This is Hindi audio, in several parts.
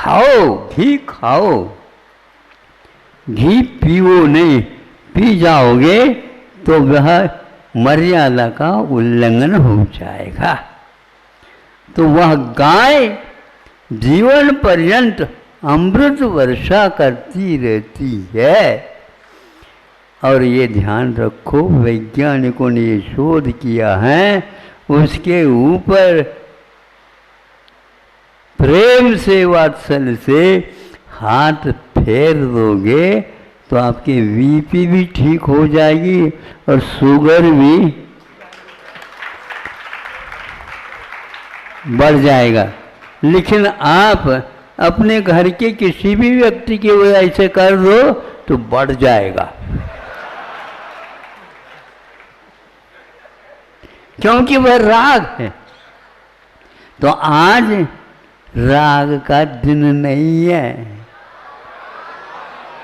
खाओ, घी खाओ, घी पीओ नहीं, पी जाओगे तो वह मर्यादा का उल्लंघन हो जाएगा। तो वह गाय जीवन पर्यंत अमृत वर्षा करती रहती है। और ये ध्यान रखो, वैज्ञानिकों ने ये शोध किया है, उसके ऊपर प्रेम से, वात्सल्य से हाथ फेर दोगे तो आपकी बीपी भी ठीक हो जाएगी और शुगर भी बढ़ जाएगा। लेकिन आप अपने घर के किसी भी व्यक्ति की वजह से कर दो तो बढ़ जाएगा, क्योंकि वह राग है। तो आज राग का दिन नहीं है।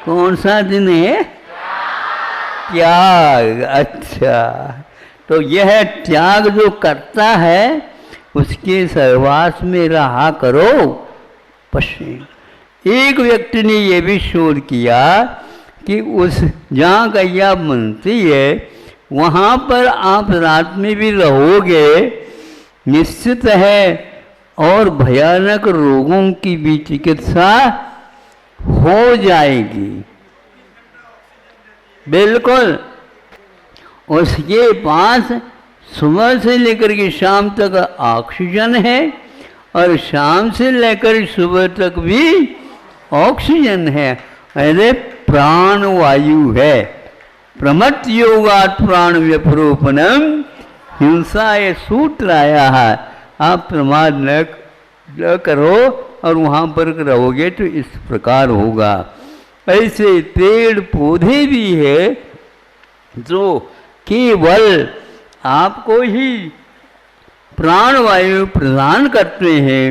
कौन सा दिन है? त्याग। अच्छा, तो यह त्याग जो करता है उसके सहवास में रहा करो। पश्चिम एक व्यक्ति ने यह भी शोध किया कि उस जहाँ गैया बनती है वहाँ पर आप रात में भी रहोगे, निश्चित है, और भयानक रोगों की भी चिकित्सा हो जाएगी। बिल्कुल। उसके पास सुबह से लेकर के शाम तक ऑक्सीजन है और शाम से लेकर सुबह तक भी ऑक्सीजन है। अरे प्राण वायु है। प्रमत योगात् प्राण व्यपरोपणम, हिंसा ये सूत्र आया है। आप प्रमाद न करो और वहाँ पर रहोगे तो इस प्रकार होगा। ऐसे पेड़ पौधे भी है जो केवल आपको ही प्राणवायु प्रदान करते हैं,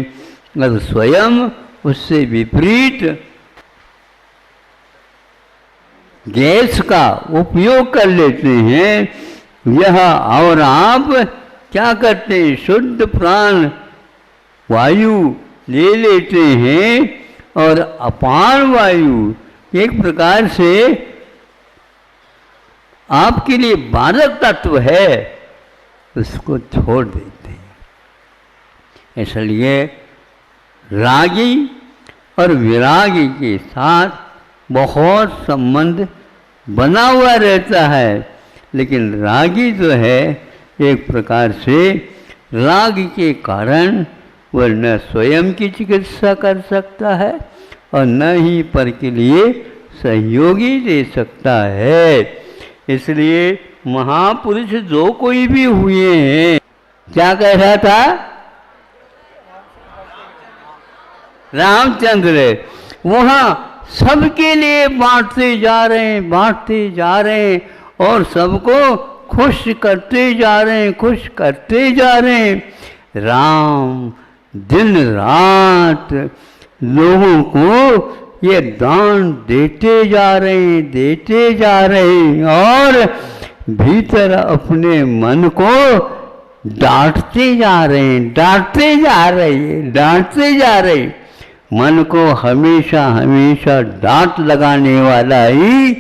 और स्वयं उससे विपरीत गैस का उपयोग कर लेते हैं। यह और आप क्या करते हैं? शुद्ध प्राण वायु ले लेते हैं और अपान वायु एक प्रकार से आपके लिए बाधक तत्व है, उसको छोड़ देते हैं। इसलिए रागी और विरागी के साथ बहुत संबंध बना हुआ रहता है, लेकिन रागी जो है एक प्रकार से राग के कारण वह न स्वयं की चिकित्सा कर सकता है और न ही पर के लिए सहयोगी दे सकता है। इसलिए महापुरुष जो कोई भी हुए हैं, क्या कह रहा था? रामचंद्र वहाँ सबके लिए बांटते जा रहे हैं, बांटते जा रहे हैं, और सबको खुश करते जा रहे हैं, खुश करते जा रहे हैं। राम दिन रात लोगों को ये दान देते जा रहे हैं, देते जा रहे हैं, और भीतर अपने मन को डांटते जा रहे हैं, डांटते जा रहे हैं, डांटते जा रहे हैं। मन को हमेशा हमेशा डांट लगाने वाला ही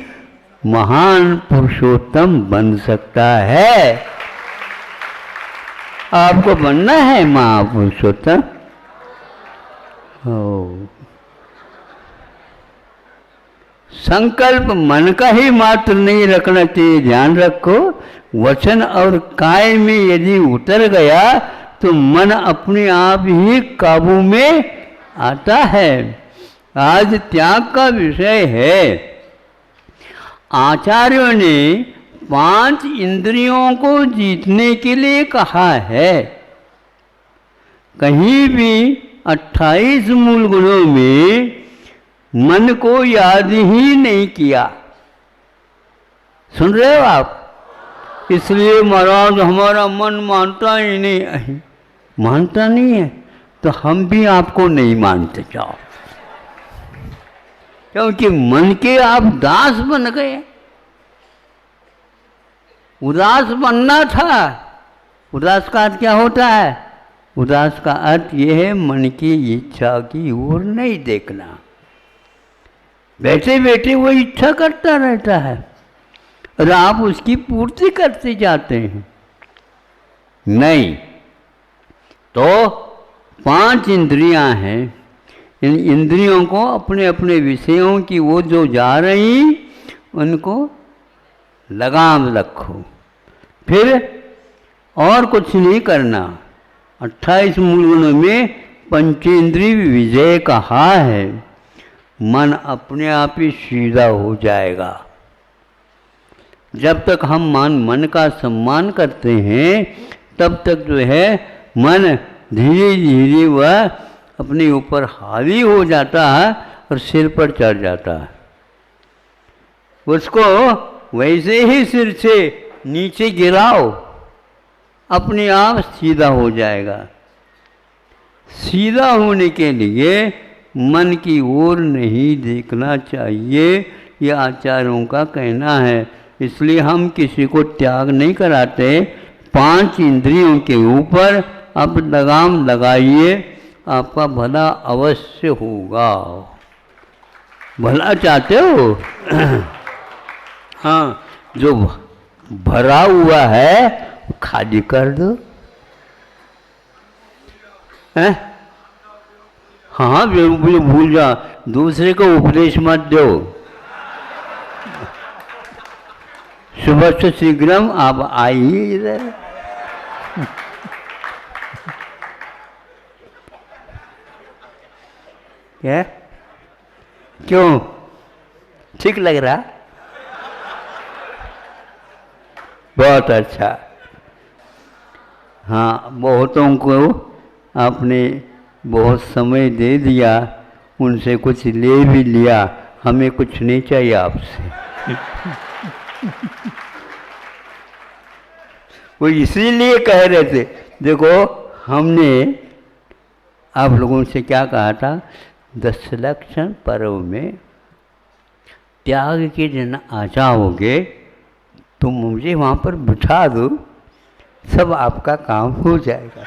महान पुरुषोत्तम बन सकता है। आपको बनना है महापुरुषोत्तम। संकल्प मन का ही मात्र नहीं रखना चाहिए, ध्यान रखो। वचन और काय में यदि उतर गया तो मन अपने आप ही काबू में आता है। आज त्याग का विषय है। आचार्यों ने 5 इंद्रियों को जीतने के लिए कहा है। कहीं भी 28 मूल गुणों में मन को याद ही नहीं किया। सुन रहे हो आप? इसलिए महाराज हमारा मन मानता ही नहीं। मानता नहीं है तो हम भी आपको नहीं मानते जाओ, क्योंकि मन के आप दास बन गए। उदास बनना था। उदास का अर्थ क्या होता है? उदास का अर्थ ये है मन की इच्छा की ओर नहीं देखना। बैठे बैठे वो इच्छा करता रहता है और आप उसकी पूर्ति करते जाते हैं। नहीं, तो 5 इंद्रियां हैं, इन इंद्रियों को अपने अपने विषयों की वो जो जा रही उनको लगाम रखो, फिर और कुछ नहीं करना। 28 मूल गुणों में पंचेंद्रिय विजय कहा है। मन अपने आप ही सीधा हो जाएगा। जब तक हम मन का सम्मान करते हैं तब तक जो है मन धीरे धीरे वह अपने ऊपर हावी हो जाता है और सिर पर चढ़ जाता है। उसको वैसे ही सिर से नीचे गिराओ, अपने आप सीधा हो जाएगा। सीधा होने के लिए मन की ओर नहीं देखना चाहिए, ये आचार्यों का कहना है। इसलिए हम किसी को त्याग नहीं कराते। 5 इंद्रियों के ऊपर आप लगाम लगाइए, आपका भला अवश्य होगा। भला चाहते हो? हाँ, जो भरा हुआ है खाली कर दो। हैं? हाँ, भूल जा, दूसरे को उपदेश मत दो। सुबह से शीघ्रम आप आइए इधर। क्या? क्यों? ठीक लग रहा? बहुत अच्छा। हाँ, बहुतों को आपने बहुत समय दे दिया, उनसे कुछ ले भी लिया, हमें कुछ नहीं चाहिए आपसे। वो इसीलिए कह रहे थे, देखो हमने आप लोगों से क्या कहा था, 10 लक्षण पर्व में त्याग के दिन आ जाओगे तो मुझे वहाँ पर बिठा दो, सब आपका काम हो जाएगा।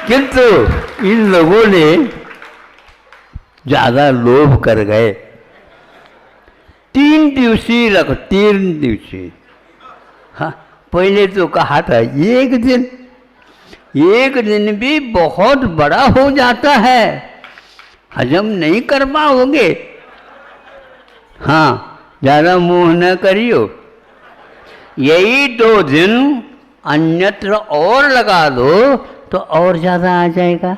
किंतु इन लोगों ने ज़्यादा लोभ कर गए। 3 दिवसीय। हाँ, पहले तो कहा था एक दिन भी बहुत बड़ा हो जाता है, हजम नहीं कर पाओगे। हाँ, ज़्यादा मोह न करियो, यही 2 दिन अन्यत्र और लगा दो तो और ज़्यादा आ जाएगा।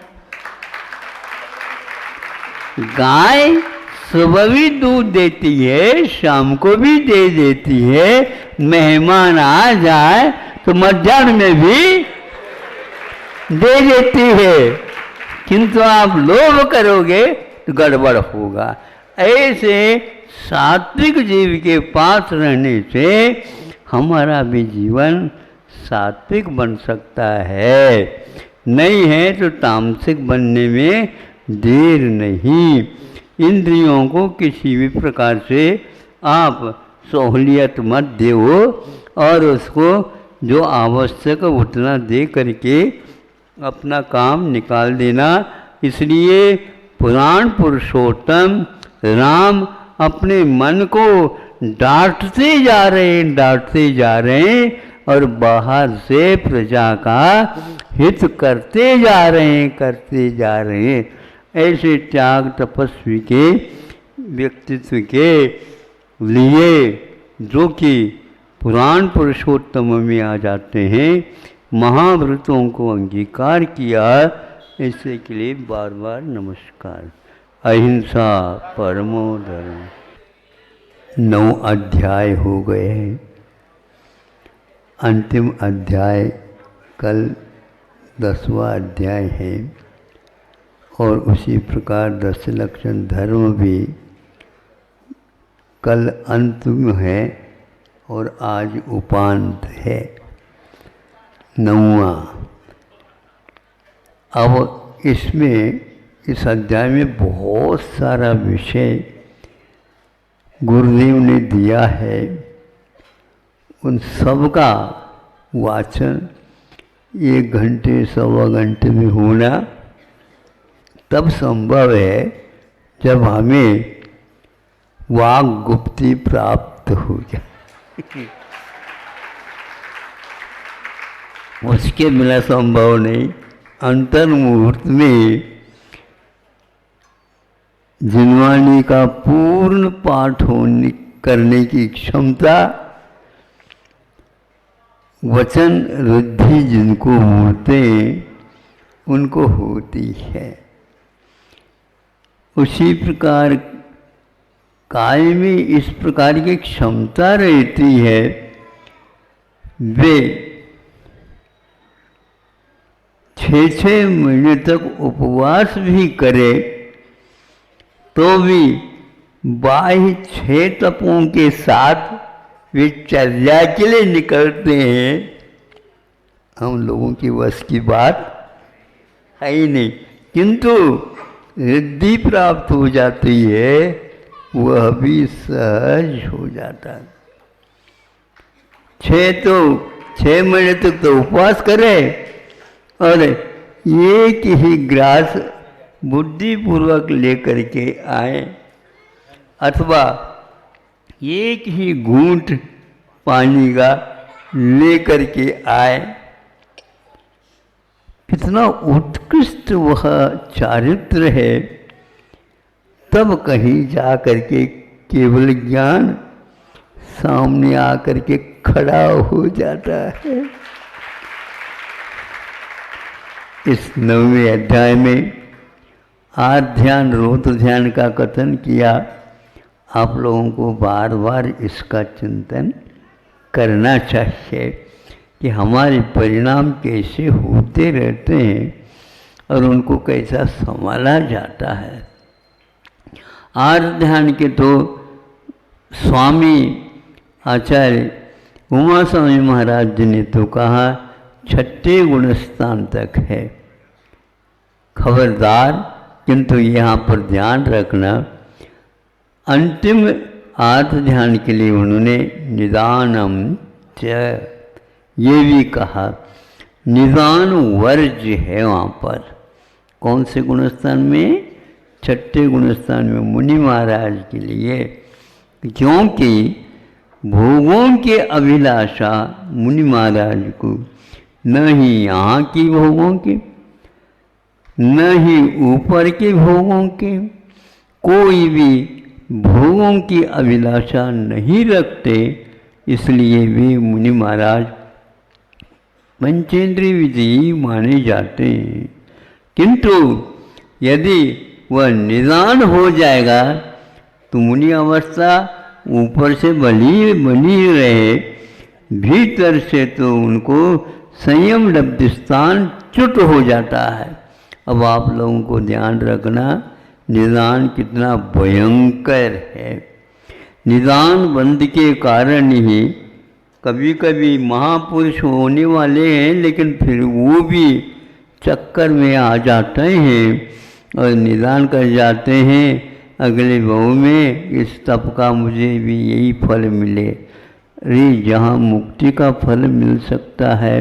गाय सुबह भी दूध देती है, शाम को भी दे देती है, मेहमान आ जाए तो मध्याह्न में भी दे देती है। किंतु आप लोभ करोगे तो गड़बड़ होगा। ऐसे सात्विक जीव के पास रहने से हमारा भी जीवन सात्विक बन सकता है। नहीं है तो तामसिक बनने में देर नहीं। इंद्रियों को किसी भी प्रकार से आप सहूलियत मत दो और उसको जो आवश्यक उतना दे करके अपना काम निकाल देना। इसलिए पुराण पुरुषोत्तम राम अपने मन को डांटते जा रहे हैं और बाहर से प्रजा का हित करते जा रहे हैं। ऐसे त्याग तपस्वी के व्यक्तित्व के लिए जो कि पुराण पुरुषोत्तम में आ जाते हैं, महाव्रतों को अंगीकार किया, ऐसे के लिए बार बार नमस्कार। अहिंसा परमो धर्म। 9 अध्याय हो गए हैं। अंतिम अध्याय कल 10वां अध्याय है और उसी प्रकार 10 लक्षण धर्म भी कल अंतिम है और आज उपांत है 9वां। अब इसमें इस अध्याय में बहुत सारा विषय गुरुदेव ने दिया है, उन सब का वाचन 1 घंटे 1.25 घंटे में होना तब संभव है जब हमें वाक गुप्ती प्राप्त हो जाए। उसके बिना संभव नहीं। अंतर मुहूर्त में जिनवाणी का पूर्ण पाठ करने की क्षमता वचन रुद्धि जिनको बोलते उनको होती है। उसी प्रकार काय में इस प्रकार की क्षमता रहती है, वे 6-6 महीने तक उपवास भी करे तो भी बाह्य 6 तपों के साथ वे चर्या के लिए निकलते हैं। हम लोगों की बस की बात है ही नहीं, किंतु रिद्धि प्राप्त हो जाती है, वह भी सहज हो जाता है। 6 महीने तक तो उपवास करे और एक ही ग्रास बुद्धिपूर्वक लेकर के आए, अथवा एक ही घूंट पानी का लेकर के आए। कितना उत्कृष्ट वह चारित्र है। तब कहीं जा कर के केवल ज्ञान सामने आकर के खड़ा हो जाता है। इस 9वें अध्याय में आध्यान रौद्र ध्यान का कथन किया। आप लोगों को बार बार इसका चिंतन करना चाहिए कि हमारे परिणाम कैसे होते रहते हैं और उनको कैसा संभाला जाता है। आर्य ध्यान के तो स्वामी आचार्य उमा स्वामी महाराज जी ने तो कहा 6ठे गुणस्थान तक है। खबरदार, किंतु यहाँ पर ध्यान रखना, अंतिम आर्य ध्यान के लिए उन्होंने निदानम च ये भी कहा। निदान वर्ज है वहाँ पर। कौन से गुणस्थान में? 6ठे गुणस्थान में मुनि महाराज के लिए, क्योंकि भोगों के अभिलाषा मुनि महाराज को न ही यहाँ की भोगों के, न ही ऊपर के भोगों के, कोई भी भोगों की अभिलाषा नहीं रखते। इसलिए वे मुनि महाराज पंचेंद्रिय विधि माने जाते हैं। किंतु यदि वह निदान हो जाएगा तो मुनि अवस्था ऊपर से बनी रहे, भीतर से तो उनको संयम लब्ध स्थान च्युत हो जाता है। अब आप लोगों को ध्यान रखना, निदान कितना भयंकर है। निदान बंद के कारण ही कभी कभी महापुरुष होने वाले हैं, लेकिन फिर वो भी चक्कर में आ जाते हैं और निदान कर जाते हैं अगले भाव में, इस तप का मुझे भी यही फल मिले। अरे जहाँ मुक्ति का फल मिल सकता है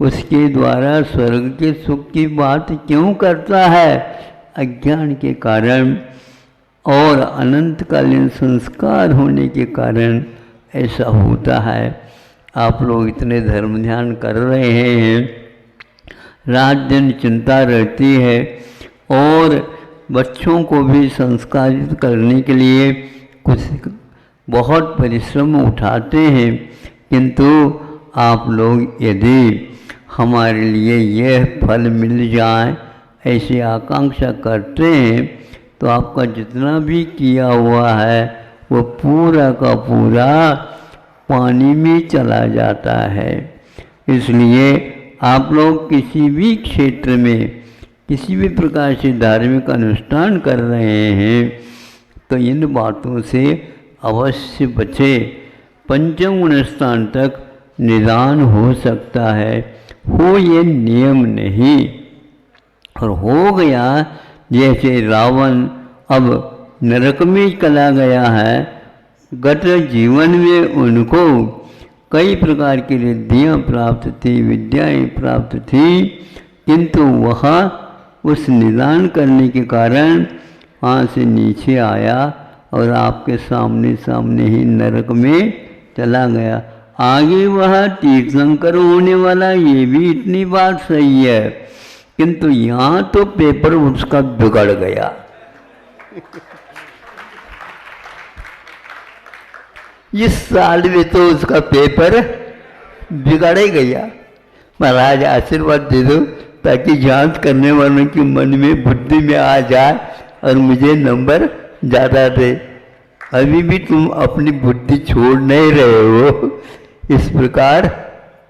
उसके द्वारा स्वर्ग के सुख की बात क्यों करता है? अज्ञान के कारण और अनंतकालीन संस्कार होने के कारण ऐसा होता है। आप लोग इतने धर्म ध्यान कर रहे हैं, रात दिन चिंता रहती है और बच्चों को भी संस्कारित करने के लिए कुछ बहुत परिश्रम उठाते हैं, किंतु आप लोग यदि हमारे लिए यह फल मिल जाए ऐसी आकांक्षा करते हैं तो आपका जितना भी किया हुआ है वो पूरा का पूरा पानी में चला जाता है। इसलिए आप लोग किसी भी क्षेत्र में किसी भी प्रकार से धार्मिक अनुष्ठान कर रहे हैं तो इन बातों से अवश्य बचे। पंचम गुण स्थान तक निदान हो सकता है, हो ये नियम नहीं। और हो गया जैसे रावण अब नरक में चला गया है, गत जीवन में उनको कई प्रकार की रिद्धियाँ प्राप्त थी, विद्याएं प्राप्त थी, किंतु वह उस निदान करने के कारण वहाँ से नीचे आया और आपके सामने सामने ही नरक में चला गया। आगे वह तीर्थंकर होने वाला, ये भी इतनी बात सही है, किंतु यहाँ तो पेपर उसका बिगड़ गया। इस साल में तो उसका पेपर बिगड़ ही गया। महाराज आशीर्वाद दे दो ताकि जांच करने वालों के मन में बुद्धि में आ जाए और मुझे नंबर ज़्यादा दे। अभी भी तुम अपनी बुद्धि छोड़ नहीं रहे हो। इस प्रकार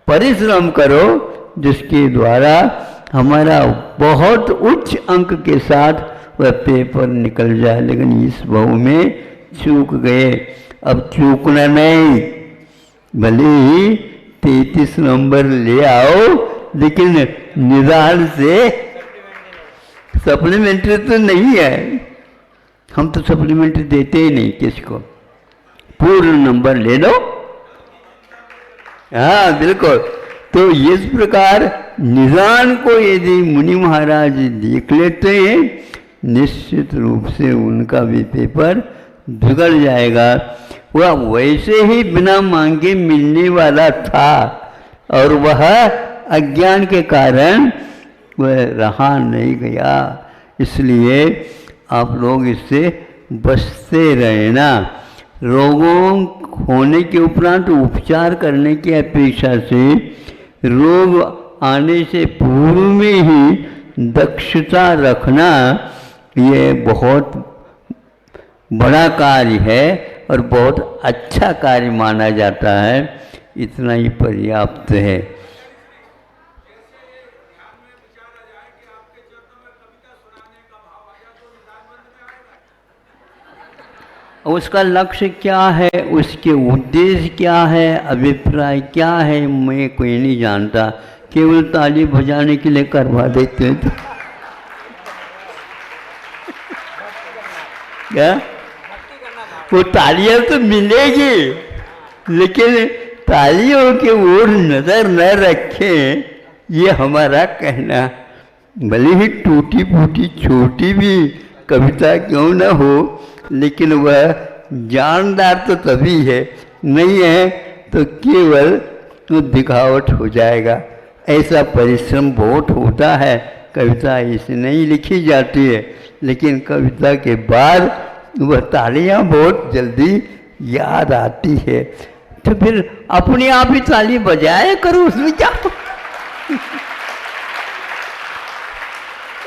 परिश्रम करो जिसके द्वारा हमारा बहुत उच्च अंक के साथ वह पेपर निकल जाए। लेकिन इस भाव में चूक गए। अब चूकना नहीं, भले ही 33 नंबर ले आओ, लेकिन निदान से सप्लीमेंट्री तो नहीं है। हम तो सप्लीमेंट्री देते ही नहीं किसको, पूर्ण नंबर ले लो। हाँ बिल्कुल। तो इस प्रकार निदान को यदि मुनि महाराज देख लेते हैं, निश्चित रूप से उनका भी पेपर बिगड़ जाएगा। वह वैसे ही बिना मांगे मिलने वाला था और वह अज्ञान के कारण वह रहा नहीं गया। इसलिए आप लोग इससे बचते रहना। रोगों होने के उपरांत उपचार करने की अपेक्षा से रोग आने से पूर्व में ही दक्षता रखना ये बहुत बड़ा कार्य है और बहुत अच्छा कार्य माना जाता है। इतना ही पर्याप्त है। उसका लक्ष्य क्या है, उसके उद्देश्य क्या है, अभिप्राय क्या है, मैं कोई नहीं जानता। केवल ताली बजाने के लिए करवा देते हैं तो क्या वो तालियां तो मिलेगी, लेकिन तालियों की ओर नजर न रखें, ये हमारा कहना। भले ही टूटी फूटी छोटी भी कविता क्यों न हो, लेकिन वह जानदार तो तभी है, नहीं है तो केवल तो दिखावट हो जाएगा। ऐसा परिश्रम बहुत होता है। कविता ऐसे नहीं लिखी जाती है, लेकिन कविता के बाद वह तालियां बहुत जल्दी याद आती है। तो फिर अपने आप ही ताली बजाया करो, उसमें क्या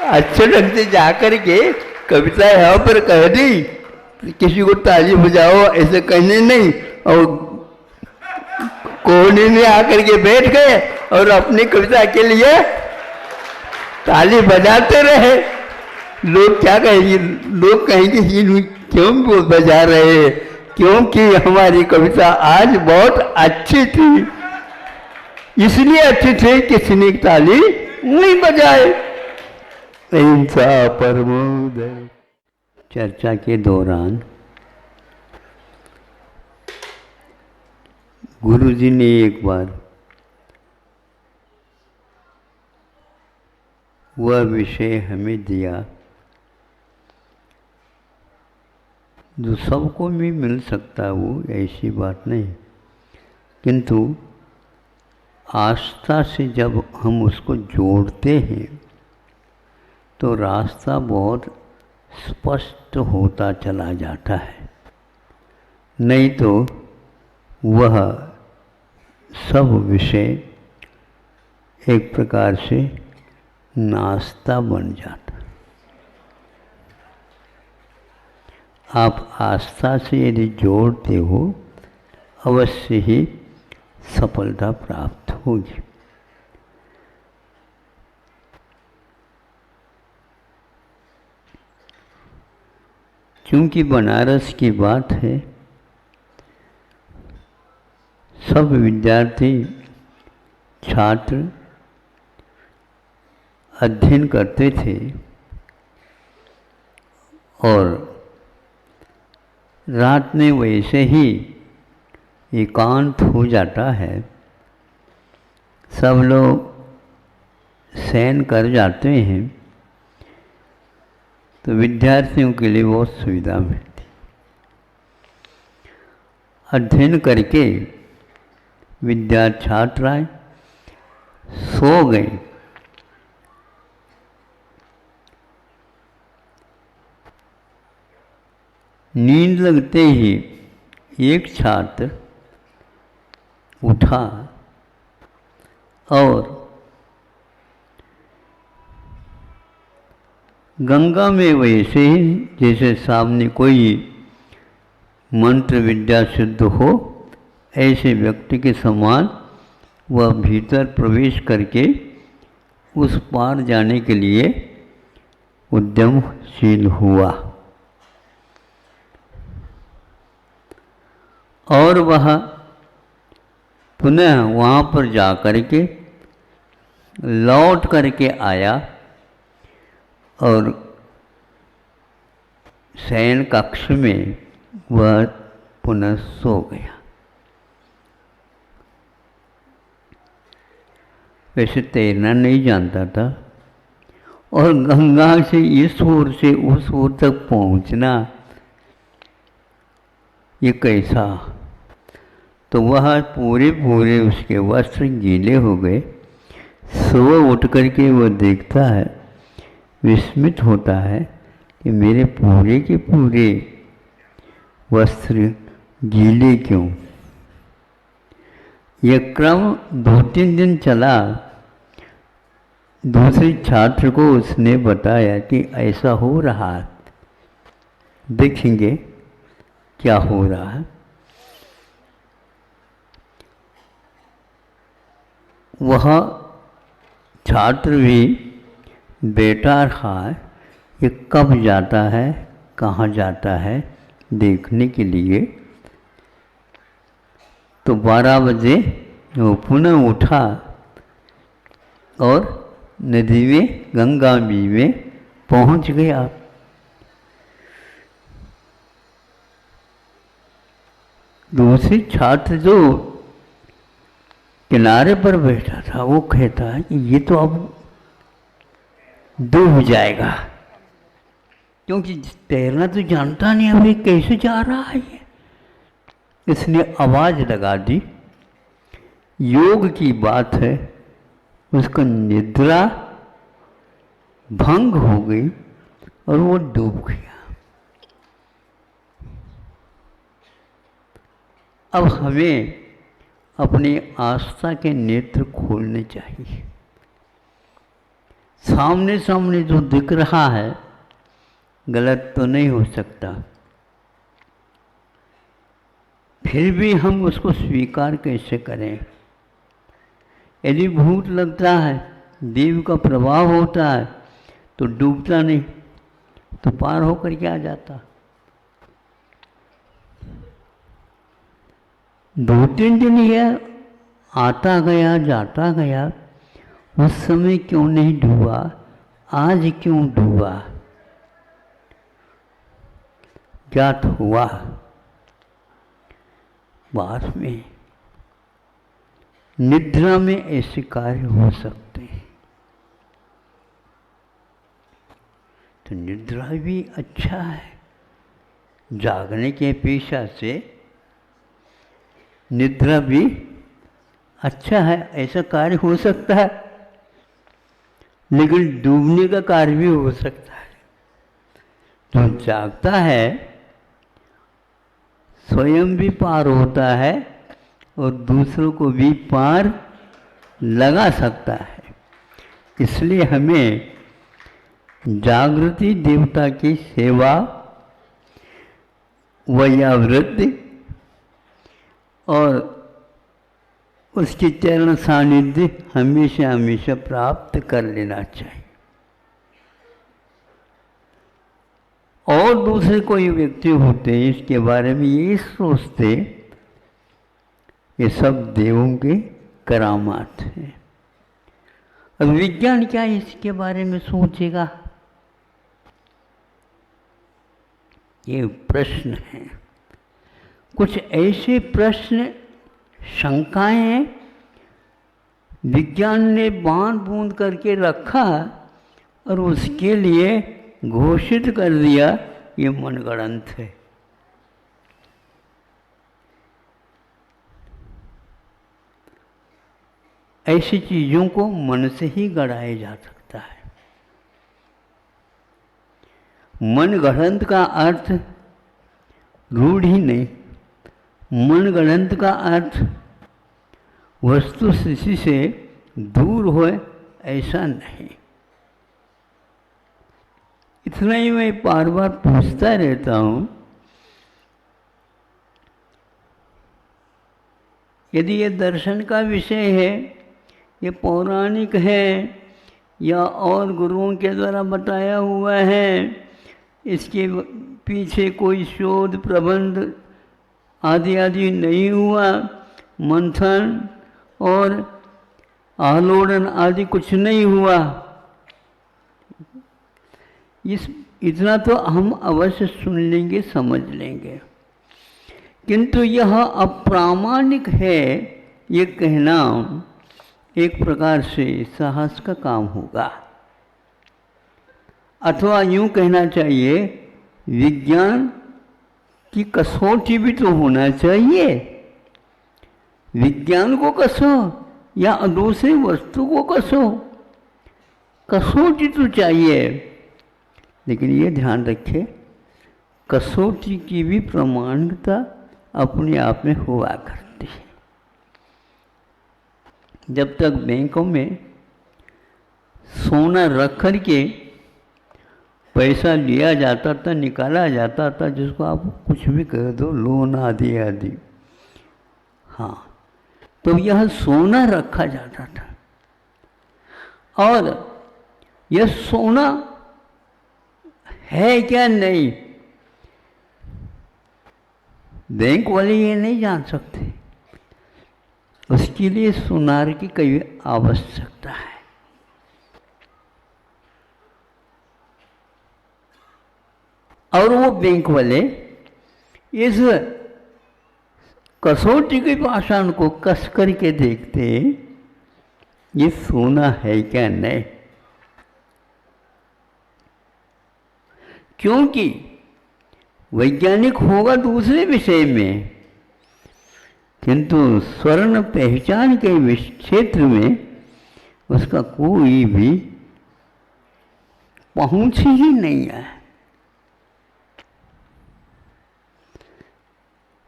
अच्छे ढंग से जाकर के कविता यहाँ पर कह दी, किसी को ताली बजाओ ऐसे कहने नहीं, और कोने में आकर के बैठ गए और अपनी कविता के लिए ताली बजाते रहे। लोग क्या कहेंगे? लोग कहेंगे ये क्यों वो बजा रहे हैं? क्योंकि हमारी कविता आज बहुत अच्छी थी, इसलिए अच्छी थी किसी ने ताली नहीं बजाए। अहिंसा परमो धर्म। चर्चा के दौरान गुरुजी ने एक बार वह विषय हमें दिया जो सबको भी मिल सकता है, वो ऐसी बात नहीं, किंतु आस्था से जब हम उसको जोड़ते हैं तो रास्ता बहुत स्पष्ट होता चला जाता है। नहीं तो वह सब विषय एक प्रकार से नाश्ता बन जाता। आप आस्था से यदि जोड़ते हो, अवश्य ही सफलता प्राप्त होगी। क्योंकि बनारस की बात है, सब विद्यार्थी छात्र अध्ययन करते थे और रात में वैसे ही एकांत हो जाता है, सब लोग शयन कर जाते हैं, तो विद्यार्थियों के लिए बहुत सुविधा मिलती। अध्ययन करके छात्र आए, सो गए, नींद लगते ही एक छात्र उठा और गंगा में वैसे ही जैसे सामने कोई मंत्र विद्या सिद्ध हो, ऐसे व्यक्ति के समान वह भीतर प्रवेश करके उस पार जाने के लिए उद्यमशील हुआ। और वह पुनः वहाँ पर जा कर के लौट करके आया और शयन कक्ष में वह पुनः सो गया। वैसे तैरना नहीं जानता था और गंगा से इस ओर से उस ओर तक पहुंचना ये कैसा। तो वह पूरे उसके वस्त्र गीले हो गए। सुबह उठ करके वह देखता है, विस्मित होता है कि मेरे पूरे के पूरे वस्त्र गीले क्यों। यह क्रम 2-3 दिन चला। दूसरे छात्र को उसने बताया कि ऐसा हो रहा है, देखेंगे क्या हो रहा है। वह छात्र भी बैठा रहा है, ये कब जाता है कहाँ जाता है देखने के लिए। तो 12 बजे वो पुनः उठा और नदी में गंगा जी में पहुंच गया। दूसरी छात्र जो किनारे पर बैठा था वो कहता है कि ये तो अब डूब जाएगा, क्योंकि तैरना तो जानता नहीं, अभी कैसे जा रहा है ये। इसने आवाज लगा दी, योग की बात है, उसका निद्रा भंग हो गई और वो डूब गया। अब हमें अपनी आस्था के नेत्र खोलने चाहिए। सामने सामने जो दिख रहा है गलत तो नहीं हो सकता, फिर भी हम उसको स्वीकार कैसे करें। यदि भूत लगता है, देव का प्रभाव होता है, तो डूबता नहीं, तो पार होकर के आ जाता। 2-3 दिन यह आता गया जाता गया, उस समय क्यों नहीं डूबा, आज क्यों डूबा। ज्ञात हुआ बाद में निद्रा में ऐसे कार्य हो सकते हैं। तो निद्रा भी अच्छा है, जागने के अपेक्षा से निद्रा भी अच्छा है। ऐसा कार्य हो सकता है, लेकिन डूबने का कार्य भी हो सकता है। जो जागता है स्वयं भी पार होता है और दूसरों को भी पार लगा सकता है। इसलिए हमें जागृति देवता की सेवा वैयावृत्ति और उसके चरण सानिध्य हमेशा हमेशा प्राप्त कर लेना चाहिए। और दूसरे कोई व्यक्ति होते हैं इसके बारे में ये सोचते ये सब देवों के करामात हैं। अब विज्ञान क्या इसके बारे में सोचेगा, ये प्रश्न है। कुछ ऐसे प्रश्न शंकाएं हैं विज्ञान ने बांध बूंद करके रखा और उसके लिए घोषित कर दिया ये मनगढ़ंत है। ऐसी चीजों को मन से ही गढ़ाया जा सकता है। मनगढ़ंत का अर्थ रूढ़ी नहीं, मनगढ़ंत का अर्थ वस्तु स्थिति से दूर होए ऐसा नहीं। इतना ही मैं बार बार पूछता रहता हूँ, यदि ये दर्शन का विषय है, ये पौराणिक है या और गुरुओं के द्वारा बताया हुआ है, इसके पीछे कोई शोध प्रबंध आदि नहीं हुआ, मंथन और आलोड़न आदि कुछ नहीं हुआ, इतना तो हम अवश्य सुन लेंगे, समझ लेंगे। किंतु यह अप्रामाणिक है ये कहना एक प्रकार से साहस का काम होगा, अथवा यूँ कहना चाहिए विज्ञान की कसौटी भी तो होना चाहिए। विज्ञान को कसो या दूसरी वस्तु को कसो, कसौटी तो चाहिए। लेकिन ये ध्यान रखें, कसौटी की भी प्रामाणिकता अपने आप में हुआ करती है। जब तक बैंकों में सोना रख कर के पैसा लिया जाता था, निकाला जाता था, जिसको आप कुछ भी कह दो, लोन आदि आदि, हाँ, तो यह सोना रखा जाता था। और यह सोना है क्या नहीं, बैंक वाले ये नहीं जान सकते, उसके लिए सुनार की कई आवश्यकता है। और वो बैंक वाले इस कसौटी के पाषाण को कस करके देखते ये सोना है क्या नहीं, क्योंकि वैज्ञानिक होगा दूसरे विषय में, किंतु स्वर्ण पहचान के क्षेत्र में उसका कोई भी पहुंच ही नहीं है।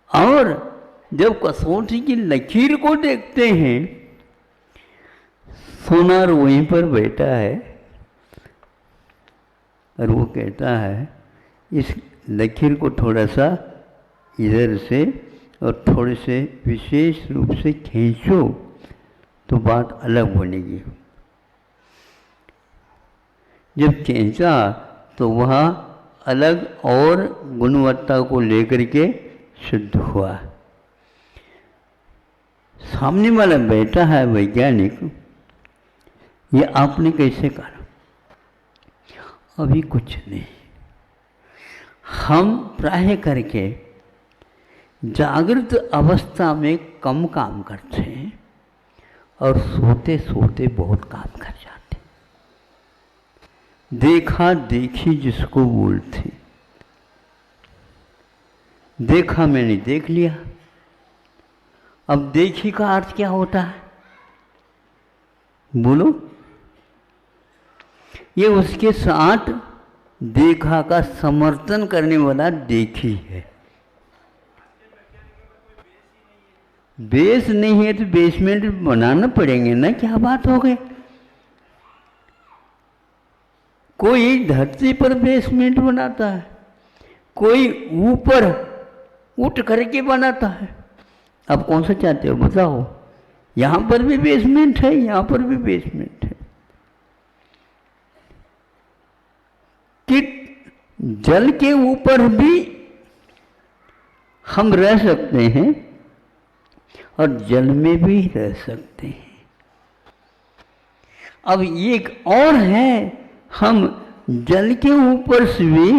और जब कसौटी की लकीर को देखते हैं, सोनार वहीं पर बैठा है और वो कहता है इस लकीर को थोड़ा सा इधर से और थोड़े से विशेष रूप से खींचो तो बात अलग बनेगी। जब खींचा तो वह अलग और गुणवत्ता को लेकर के शुद्ध हुआ। सामने वाला बैठा है वैज्ञानिक, ये आपने कैसे करा? अभी कुछ नहीं। हम प्राय करके जागृत अवस्था में कम काम करते हैं और सोते सोते बहुत काम कर जाते। देखा देखी जिसको बोलते, देखा मैंने देख लिया। अब देखी का अर्थ क्या होता है बोलो? ये उसके साथ देखा का समर्थन करने वाला देखी है। बेस नहीं है तो बेसमेंट बनाना पड़ेंगे ना, क्या बात हो गई? कोई धरती पर बेसमेंट बनाता है, कोई ऊपर उठ करके बनाता है। आप कौन सा चाहते हो बताओ? यहाँ पर भी बेसमेंट है, यहाँ पर भी बेसमेंट है। कि जल के ऊपर भी हम रह सकते हैं और जल में भी रह सकते हैं। अब एक और है, हम जल के ऊपर से भी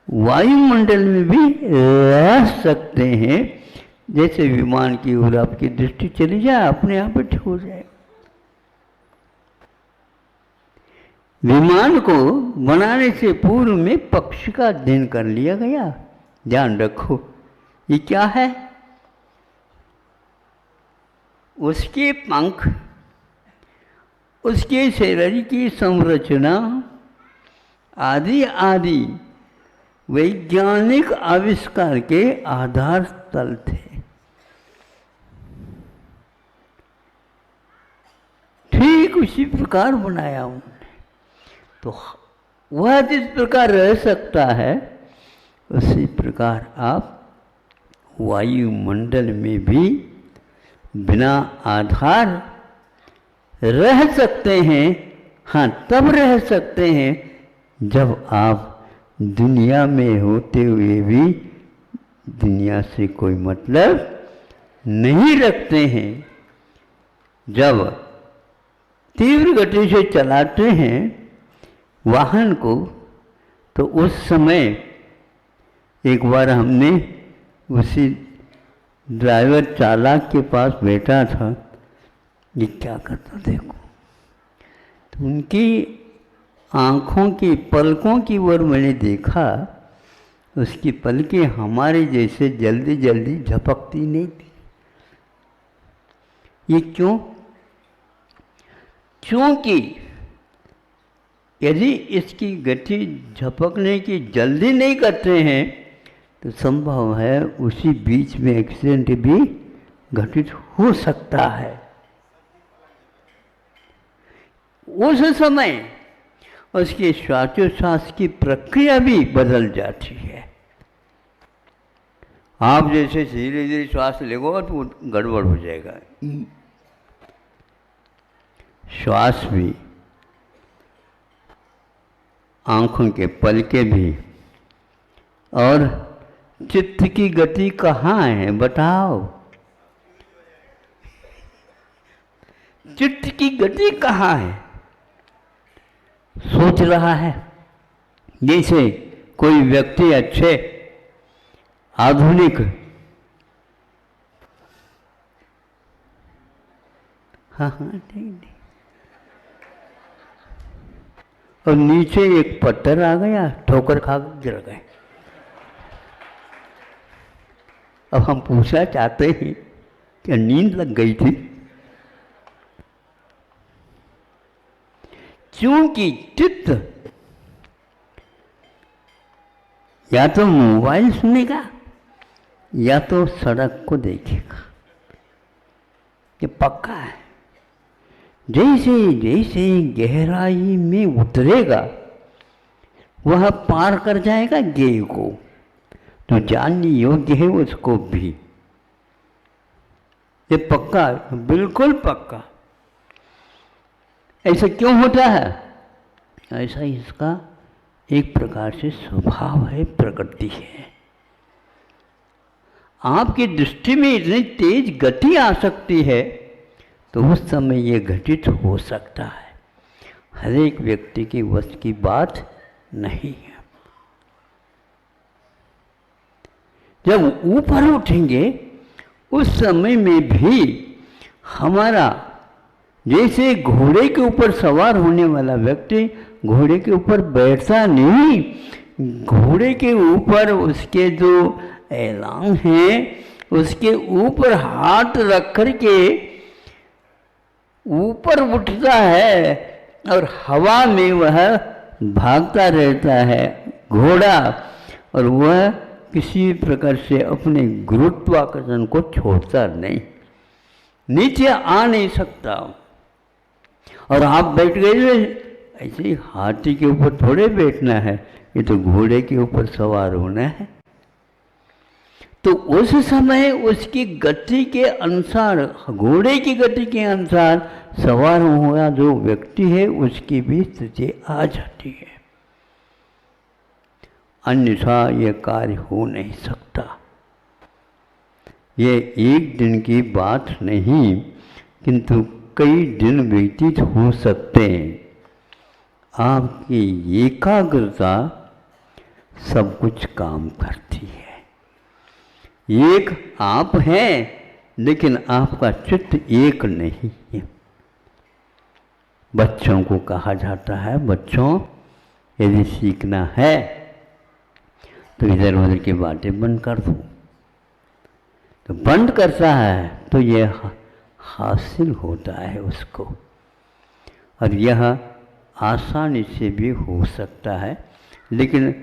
वायुमंडल में भी रह सकते हैं। जैसे विमान की ओर आपकी दृष्टि चली जाए, अपने आप ही ठीक हो जाए। विमान को बनाने से पूर्व में पक्षी का अध्ययन कर लिया गया। ध्यान रखो, ये क्या है? उसके पंख, उसके शरीर की संरचना आदि आदि वैज्ञानिक आविष्कार के आधार स्थल थे। ठीक उसी प्रकार बनाया उन्होंने। तो वह जिस प्रकार रह सकता है, उसी प्रकार आप वायुमंडल में भी बिना आधार रह सकते हैं। हाँ, तब रह सकते हैं जब आप दुनिया में होते हुए भी दुनिया से कोई मतलब नहीं रखते हैं। जब तीव्र गति से चलाते हैं वाहन को, तो उस समय एक बार हमने उसी ड्राइवर चालक के पास बैठा था। ये क्या करता देखो, तो उनकी आँखों की पलकों की ओर मैंने देखा, उसकी पलकें हमारे जैसे जल्दी जल्दी झपकती नहीं थी। ये क्यों? क्योंकि यदि इसकी गति झपकने की जल्दी नहीं करते हैं तो संभव है उसी बीच में एक्सीडेंट भी घटित हो सकता है। उस समय उसके श्वासोच्छ्वास की प्रक्रिया भी बदल जाती है। आप जैसे धीरे धीरे श्वास लेगो तो गड़बड़ हो जाएगा। श्वास भी, आंखों के पलके भी, और चित्त की गति कहाँ है बताओ? चित्त की गति कहाँ है? सोच रहा है। जैसे कोई व्यक्ति अच्छे आधुनिक, हाँ हाँ ठीक, और नीचे एक पत्थर आ गया, ठोकर खा गिर गए। अब हम पूछना चाहते हैं कि नींद लग गई थी? क्योंकि चित्त या तो मोबाइल सुनेगा या तो सड़क को देखेगा। ये पक्का है। जैसे जैसे गहराई में उतरेगा वह पार कर जाएगा गेय को, तो जानने योग्य है उसको भी। ये पक्का, बिल्कुल पक्का। ऐसा क्यों होता है? ऐसा इसका एक प्रकार से स्वभाव है, प्रकृति है। आपकी दृष्टि में इतनी तेज गति आ सकती है तो उस समय ये घटित हो सकता है। हर एक व्यक्ति की वश की बात नहीं है। जब ऊपर उठेंगे उस समय में भी हमारा, जैसे घोड़े के ऊपर सवार होने वाला व्यक्ति घोड़े के ऊपर बैठता नहीं, घोड़े के ऊपर उसके जो एलान है उसके ऊपर हाथ रख कर के ऊपर उठता है और हवा में वह भागता रहता है घोड़ा, और वह किसी प्रकार से अपने गुरुत्वाकर्षण को छोड़ता नहीं, नीचे आ नहीं सकता। और आप बैठ गए, ऐसे ही हाथी के ऊपर थोड़े बैठना है, ये तो घोड़े के ऊपर सवार होना है। तो उस समय उसकी गति के अनुसार, घोड़े की गति के अनुसार सवार हुआ जो व्यक्ति है उसकी भी स्थिति आ जाती है, अन्यथा यह कार्य हो नहीं सकता। ये एक दिन की बात नहीं, किंतु कई दिन व्यतीत हो सकते हैं। आपकी एकाग्रता सब कुछ काम करती है। एक आप हैं, लेकिन आपका चित्त एक नहीं है। बच्चों को कहा जाता है, बच्चों यदि सीखना है तो इधर उधर की बातें बंद कर दो। तो बंद करता है तो यह हासिल होता है उसको, और यह आसानी से भी हो सकता है। लेकिन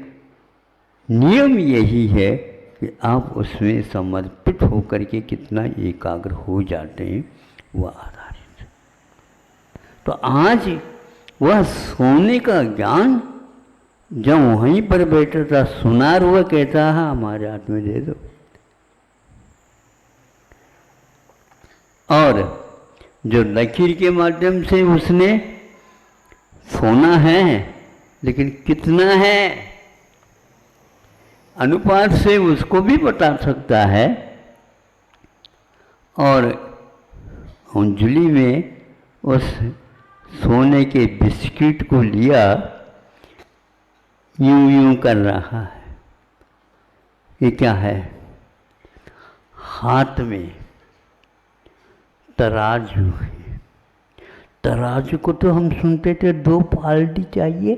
नियम यही है कि आप उसमें समर्पित होकर के कितना एकाग्र हो जाते हैं, वह आधारित। तो आज वह सोने का ज्ञान जब वहीं पर बैठा था, सुनार हुआ कहता है हमारे हाथ में दे दो। और जो लकीर के माध्यम से उसने सोना है, लेकिन कितना है अनुपात से उसको भी बता सकता है। और अंजलि में उस सोने के बिस्किट को लिया, यूं यूं कर रहा है। ये क्या है? हाथ में तराजू है। तराजू को तो हम सुनते थे 2 पाल्टी चाहिए।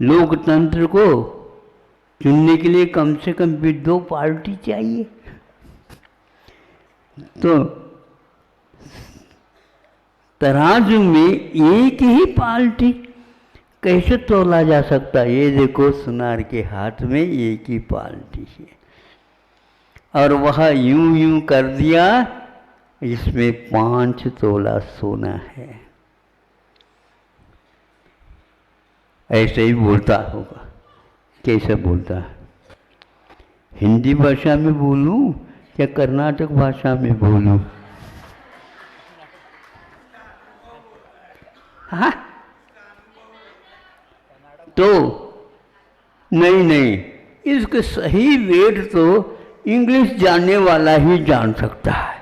लोकतंत्र को चुनने के लिए कम से कम भी 2 पार्टी चाहिए। तो तराजू में एक ही पार्टी कैसे तोला जा सकता है? ये देखो, सुनार के हाथ में एक ही पार्टी है, और वह यूं यूं कर दिया, इसमें 5 तोला सोना है। ऐसे ही बोलता होगा। कैसे बोलता है? हिंदी भाषा में बोलूं या कर्नाटक भाषा में बोलूं? हाँ, तो नहीं, इसके सही वेट तो इंग्लिश जानने वाला ही जान सकता है।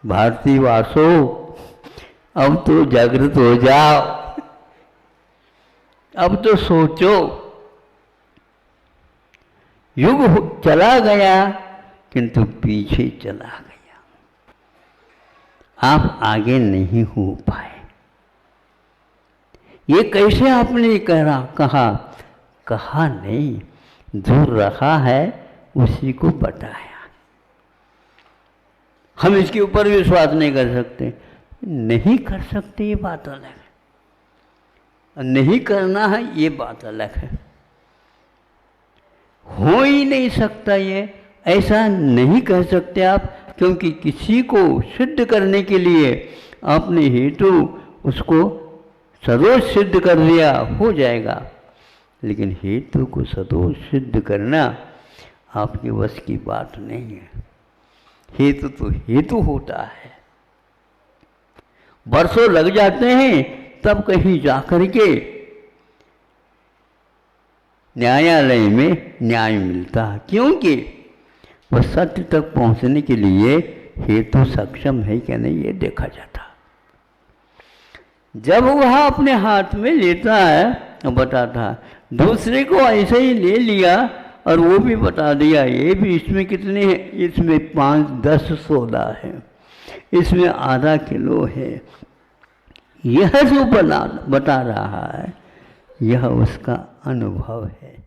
भारतीय वासो, अब तो जागृत हो जाओ, अब तो सोचो। युग चला गया किंतु पीछे चला गया, आप आगे नहीं हो पाए। ये कैसे आपने कहा नहीं, जो रहा है उसी को बताया। हम इसके ऊपर विश्वास नहीं कर सकते, ये बात अलग है। नहीं करना है, ये बात अलग है। हो ही नहीं सकता, ये ऐसा नहीं कह सकते आप, क्योंकि किसी को सिद्ध करने के लिए आपने हेतु उसको सदोष सिद्ध कर दिया, हो जाएगा। लेकिन हेतु को सदोष सिद्ध करना आपके वश की बात नहीं है। हेतु तो हेतु होता है। बरसों लग जाते हैं, तब कहीं जाकर के न्यायालय में न्याय मिलता है, क्योंकि वह सत्य तक पहुंचने के लिए हेतु सक्षम है क्या नहीं, ये देखा जाता। जब वह अपने हाथ में लेता है बताता है, दूसरे को ऐसे ही ले लिया और वो भी बता दिया, ये भी इसमें कितने हैं, इसमें 5-10 सोना है, इसमें आधा किलो है। यह जो बता रहा है, यह उसका अनुभव है।